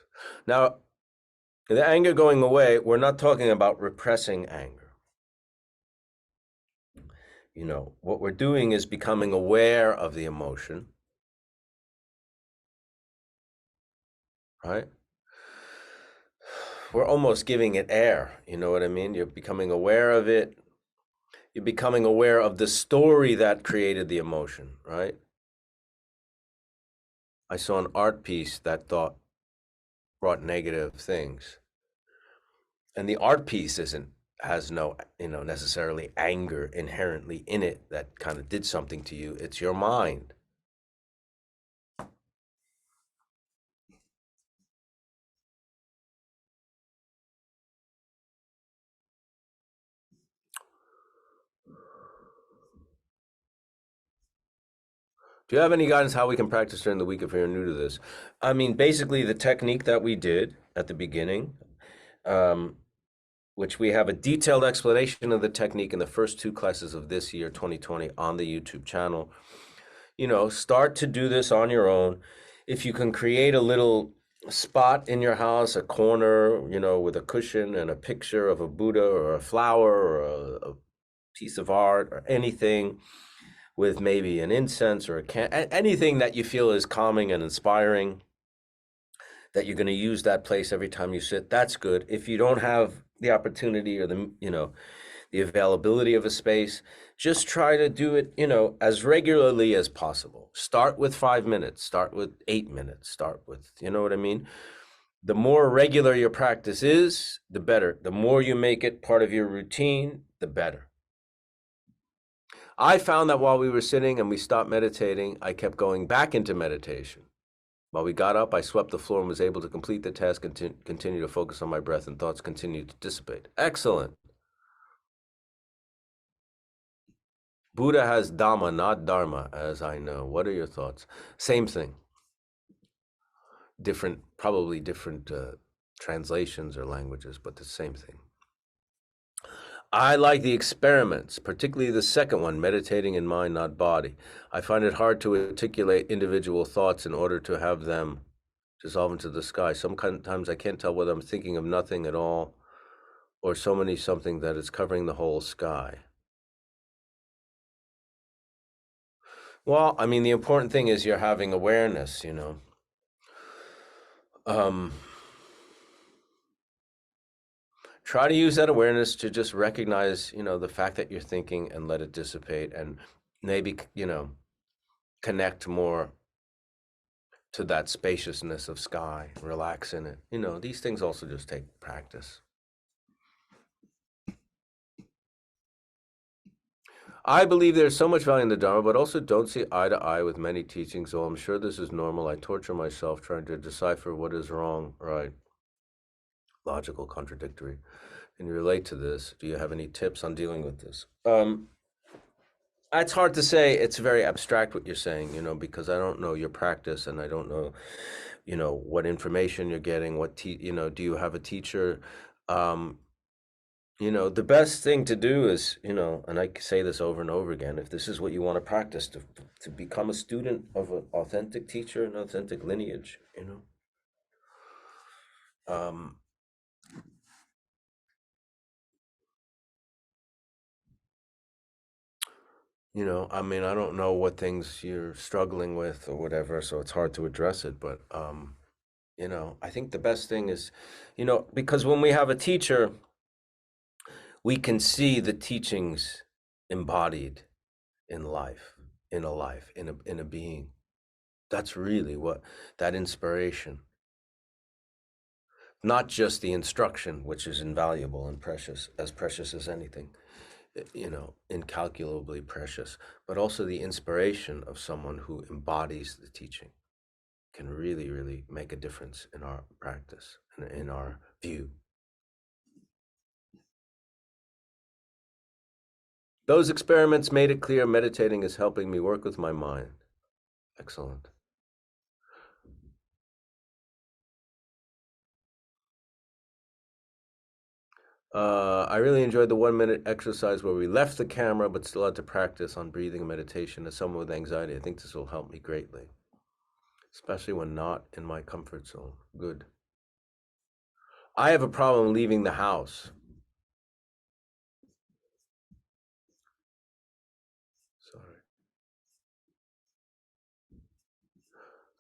Now, the anger going away, we're not talking about repressing anger. What we're doing is becoming aware of the emotion, right? we're almost giving it air. You know what I mean? You're becoming aware of it. You're becoming aware of the story that created the emotion, right? I saw an art piece that thought brought negative things, and the art piece isn't has no necessarily anger inherently in it that kind of did something to you. It's your mind. Do you have any guidance how we can practice during the week if you're new to this? I mean, basically the technique that we did at the beginning, um, which we have a detailed explanation of the technique in the first two classes of this year, 2020, on the YouTube channel. Start to do this on your own. If you can create a little spot in your house, a corner, with a cushion and a picture of a Buddha or a flower or a piece of art or anything, with maybe an incense or anything that you feel is calming and inspiring, that you're going to use that place every time you sit, that's good. If you don't have the opportunity or the availability of a space, just try to do it, as regularly as possible. Start with 5 minutes, start with 8 minutes, start with, you know what I mean? The more regular your practice is, the better. The more you make it part of your routine, the better. I found that while we were sitting and we stopped meditating, I kept going back into meditation. While we got up, I swept the floor and was able to complete the task and continue to focus on my breath, and thoughts continued to dissipate. Excellent. Buddha has Dhamma, not Dharma, as I know. What are your thoughts? Same thing. Probably different translations or languages, but the same thing. I like the experiments, particularly the second one, meditating in mind, not body. I find it hard to articulate individual thoughts in order to have them dissolve into the sky. Sometimes I can't tell whether I'm thinking of nothing at all or so many something that is covering the whole sky. Well, I mean, the important thing is you're having awareness, Um, try to use that awareness to just recognize, the fact that you're thinking and let it dissipate, and maybe, connect more to that spaciousness of sky, relax in it. These things also just take practice. I believe there's so much value in the Dharma, but also don't see eye to eye with many teachings, so I'm sure this is normal. I torture myself trying to decipher what is wrong, right, logical, contradictory. Can you relate to this? Do you have any tips on dealing with this? It's hard to say. It's very abstract what you're saying, because I don't know your practice and I don't know, what information you're getting, do you have a teacher? Um, the best thing to do is, and I say this over and over again, if this is what you want to practice, to become a student of an authentic teacher, an authentic lineage, Um, I mean, I don't know what things you're struggling with or whatever, so it's hard to address it. But, I think the best thing is, because when we have a teacher, we can see the teachings embodied in life, in a being. That's really what that inspiration, not just the instruction, which is invaluable and precious as anything, incalculably precious, but also the inspiration of someone who embodies the teaching can really, really make a difference in our practice and in our view. Those experiments made it clear meditating is helping me work with my mind. Excellent. I really enjoyed the 1 minute exercise where we left the camera but still had to practice on breathing and meditation. As someone with anxiety, I think this will help me greatly, especially when not in my comfort zone. Good. I have a problem leaving the house. Sorry.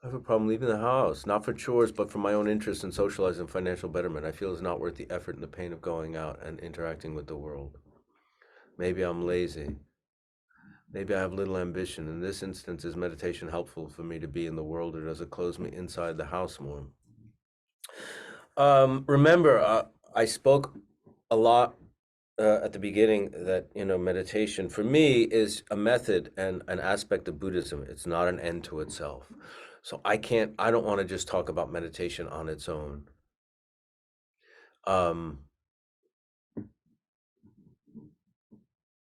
I have a problem leaving the house, not for chores, but for my own interest in socializing and financial betterment. I feel it's not worth the effort and the pain of going out and interacting with the world. Maybe I'm lazy. Maybe I have little ambition. In this instance, is meditation helpful for me to be in the world, or does it close me inside the house more? Remember, I spoke a lot at the beginning that, meditation for me is a method and an aspect of Buddhism. It's not an end to itself. So I don't want to just talk about meditation on its own.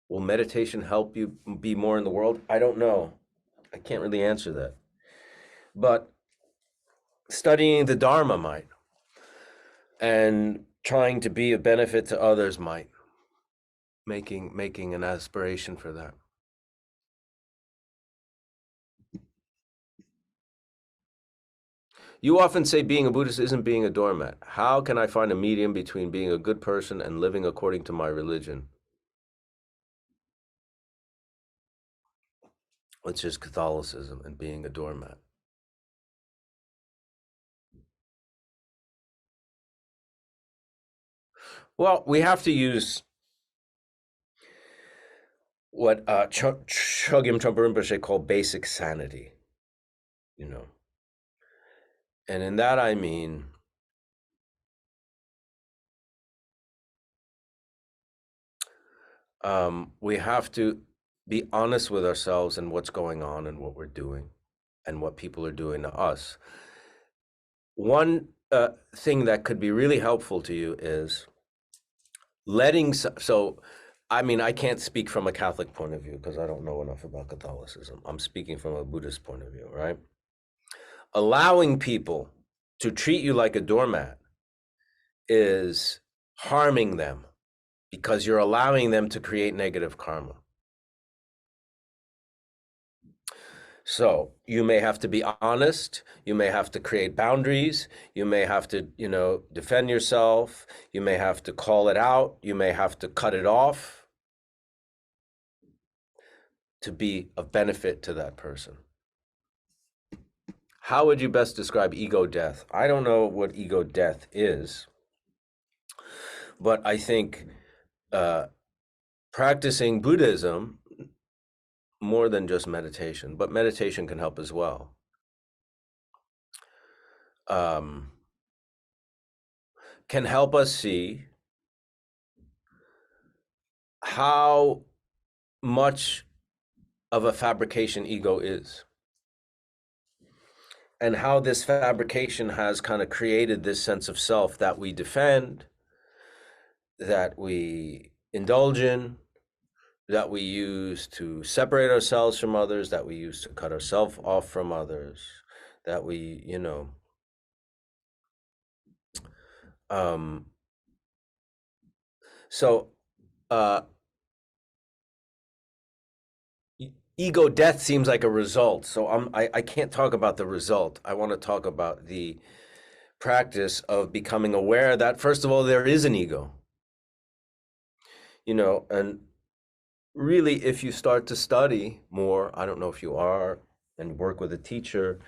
Will meditation help you be more in the world? I don't know. I can't really answer that. But studying the Dharma might, and trying to be a benefit to others might, making an aspiration for that. You often say being a Buddhist isn't being a doormat. How can I find a medium between being a good person and living according to my religion, which is Catholicism, and being a doormat? Well, we have to use what Chogyam Trungpa Rinpoche called basic sanity, you know. And in that I mean, we have to be honest with ourselves and what's going on and what we're doing and what people are doing to us. One thing that could be really helpful to you is I can't speak from a Catholic point of view because I don't know enough about Catholicism. I'm speaking from a Buddhist point of view, right? Allowing people to treat you like a doormat is harming them because you're allowing them to create negative karma. So you may have to be honest, you may have to create boundaries, you may have to, defend yourself, you may have to call it out, you may have to cut it off to be of benefit to that person. How would you best describe ego death? I don't know what ego death is, but I think practicing Buddhism, more than just meditation, but meditation can help as well. Can help us see how much of a fabrication ego is, and how this fabrication has kind of created this sense of self that we defend, that we indulge in, that we use to separate ourselves from others, that we use to cut ourselves off from others, that we, so ego death seems like a result. So I can't talk about the result. I want to talk about the practice of becoming aware that, first of all, there is an ego. And really, if you start to study more, I don't know if you are, and work with a teacher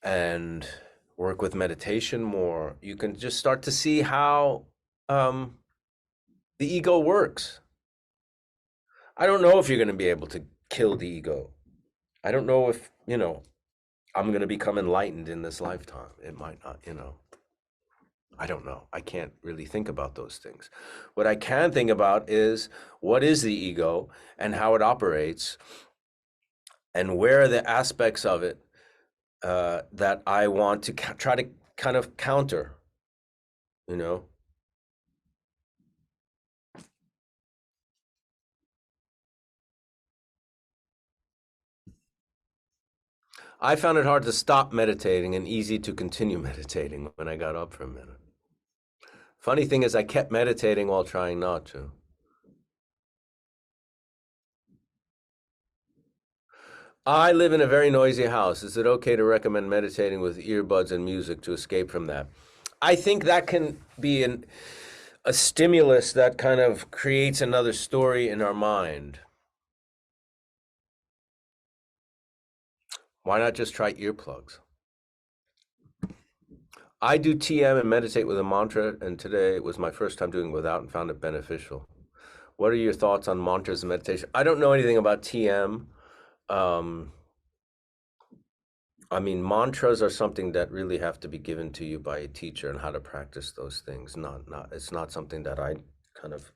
and work with meditation more, you can just start to see how the ego works. I don't know if you're going to be able to kill the ego. I don't know if, I'm going to become enlightened in this lifetime. It might not, I don't know. I can't really think about those things. What I can think about is, what is the ego and how it operates, and where are the aspects of it that I want to try to kind of counter, I found it hard to stop meditating and easy to continue meditating when I got up for a minute. Funny thing is, I kept meditating while trying not to. I live in a very noisy house. Is it okay to recommend meditating with earbuds and music to escape from that? I think that can be a stimulus that kind of creates another story in our mind. Why not just try earplugs? I do TM and meditate with a mantra, and today was my first time doing it without and found it beneficial. What are your thoughts on mantras and meditation? I don't know anything about TM. Um, I mean, mantras are something that really have to be given to you by a teacher and how to practice those things. It's not something that I kind of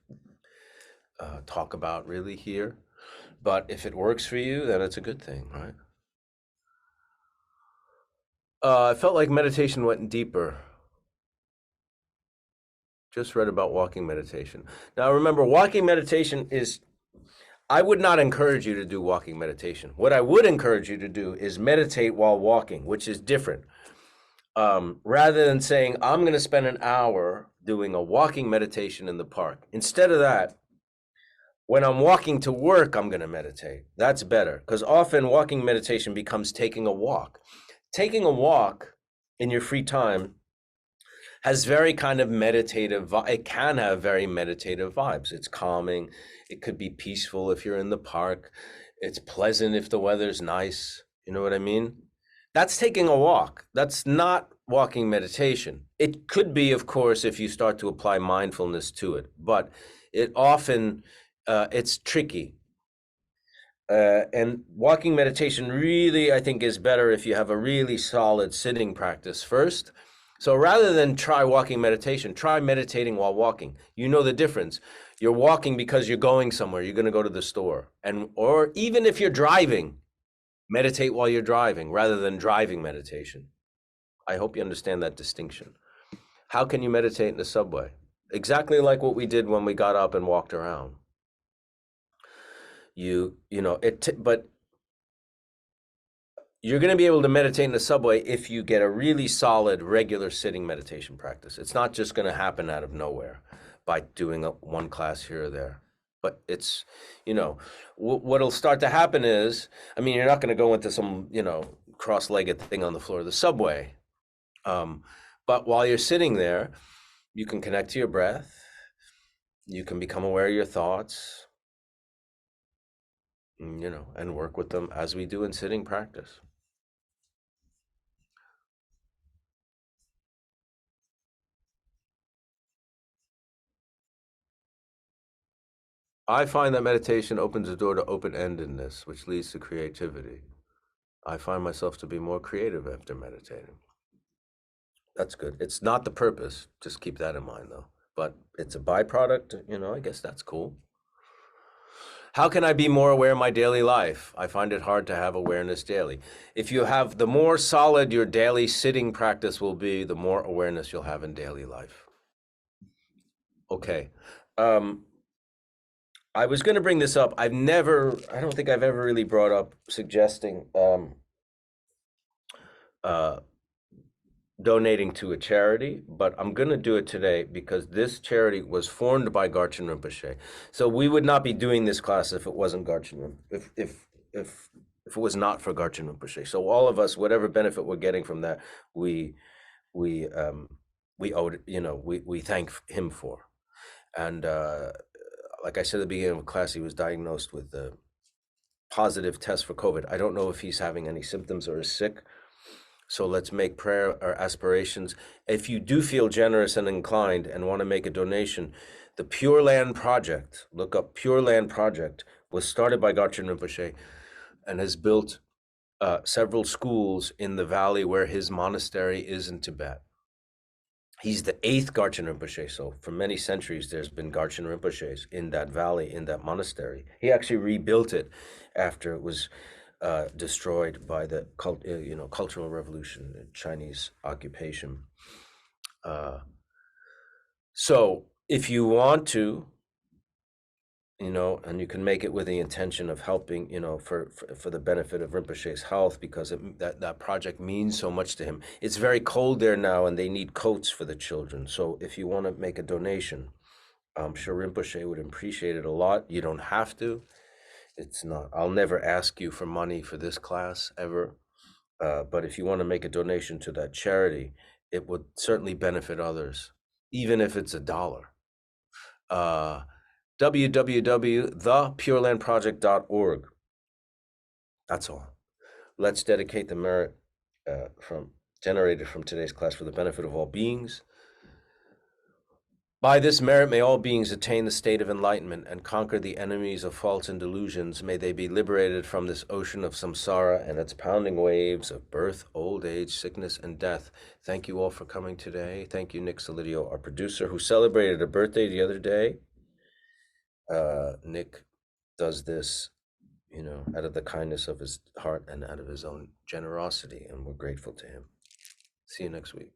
talk about really here. But if it works for you, then it's a good thing, right? I felt like meditation went deeper. Just read about walking meditation. Now, remember, walking meditation is, I would not encourage you to do walking meditation. What I would encourage you to do is meditate while walking, which is different. Rather than saying, I'm going to spend an hour doing a walking meditation in the park. Instead of that, when I'm walking to work, I'm going to meditate. That's better, because often walking meditation becomes taking a walk. Taking a walk in your free time has very kind of meditative, it can have very meditative vibes. It's calming. It could be peaceful if you're in the park. It's pleasant if the weather's nice. You know what I mean? That's taking a walk. That's not walking meditation. It could be, of course, if you start to apply mindfulness to it, but it often, it's tricky. And walking meditation really, I think, is better if you have a really solid sitting practice first. So rather than try walking meditation, try meditating while walking. You know the difference. You're walking because you're going somewhere. You're going to go to the store. Or even if you're driving, meditate while you're driving rather than driving meditation. I hope you understand that distinction. How can you meditate in the subway? Exactly like what we did when we got up and walked around. But you're going to be able to meditate in the subway if you get a really solid, regular sitting meditation practice. It's not just going to happen out of nowhere by doing one class here or there. But it's, what'll start to happen is, I mean, you're not going to go into some, cross-legged thing on the floor of the subway. But while you're sitting there, you can connect to your breath. You can become aware of your thoughts, and work with them as we do in sitting practice. I find that meditation opens the door to open-endedness, which leads to creativity. I find myself to be more creative after meditating. That's good. It's not the purpose. Just keep that in mind, though. But it's a byproduct, I guess that's cool. How can I be more aware of my daily life? I find it hard to have awareness daily. If you have, the more solid your daily sitting practice will be, the more awareness you'll have in daily life. Okay. I was going to bring this up. I don't think I've ever really brought up suggesting donating to a charity, but I'm going to do it today because this charity was formed by Garchen Rinpoche. So we would not be doing this class if it wasn't Garchen Rinpoche, if it was not for Garchen Rinpoche. So all of us, whatever benefit we're getting from that, we owed, we thank him for. And like I said at the beginning of the class, he was diagnosed with a positive test for COVID. I don't know if he's having any symptoms or is sick. So let's make prayer or aspirations. If you do feel generous and inclined and want to make a donation, the Pure Land Project, look up Pure Land Project, was started by Garchen Rinpoche and has built several schools in the valley where his monastery is in Tibet. He's the 8th Garchen Rinpoche, so for many centuries there's been Garchen Rinpoches in that valley, in that monastery. He actually rebuilt it after it was destroyed by the Cultural Revolution, the Chinese occupation. So if you want to, and you can make it with the intention of helping, for the benefit of Rinpoche's health, because that project means so much to him. It's very cold there now, and they need coats for the children. So if you want to make a donation, I'm sure Rinpoche would appreciate it a lot. You don't have to. It's not. I'll never ask you for money for this class ever. But if you want to make a donation to that charity, it would certainly benefit others, even if it's $1. www.thepurelandproject.org. That's all. Let's dedicate the merit from generated from today's class for the benefit of all beings. By this merit, may all beings attain the state of enlightenment and conquer the enemies of faults and delusions. May they be liberated from this ocean of samsara and its pounding waves of birth, old age, sickness, and death. Thank you all for coming today. Thank you, Nick Solidio, our producer, who celebrated a birthday the other day. Nick does this, out of the kindness of his heart and out of his own generosity, and we're grateful to him. See you next week.